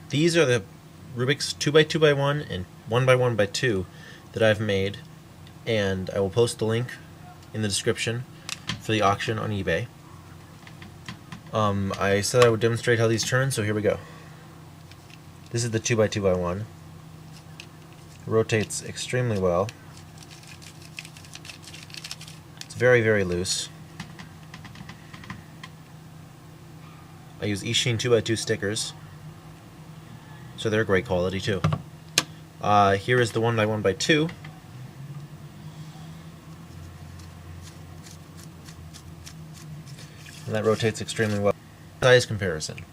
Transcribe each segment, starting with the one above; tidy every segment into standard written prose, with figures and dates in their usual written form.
these are the Rubik's 2x2x1 and 1x1x2 that I've made, and I will post the link in the description for the auction on eBay. I said I would demonstrate how these turn, so here we go. This is the 2x2x1. It rotates extremely well. It's very, very loose. I use Eachine 2x2 stickers, so they're great quality too. Here is the 1x1x2. And that rotates extremely well. Size comparison.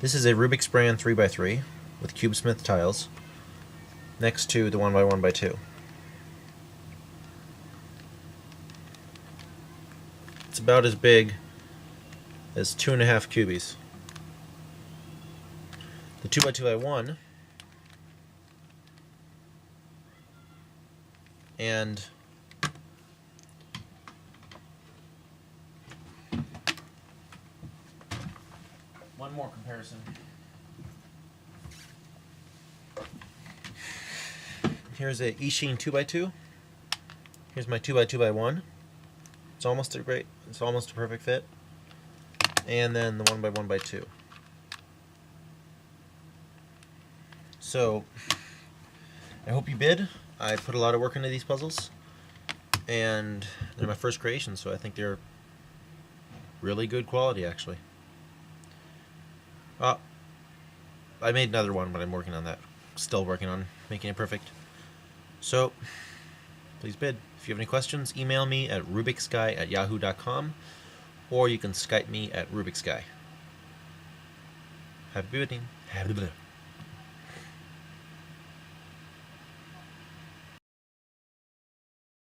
This is a Rubik's brand 3x3 with CubeSmith tiles next to the 1x1x2. It's about as big as 2.5 cubies. The 2x2x1 and one more comparison. Here's a Eachine 2x2. Here's my 2x2x1. It's almost a perfect fit. And then the 1x1x2. So I hope you bid. I put a lot of work into these puzzles, and they're my first creation, so I think they're really good quality actually. I made another one, but I'm working on that. Still working on making it perfect. So, please bid. If you have any questions, email me at rubiksguy@yahoo.com, or you can Skype me at Rubiksguy. Happy bidding.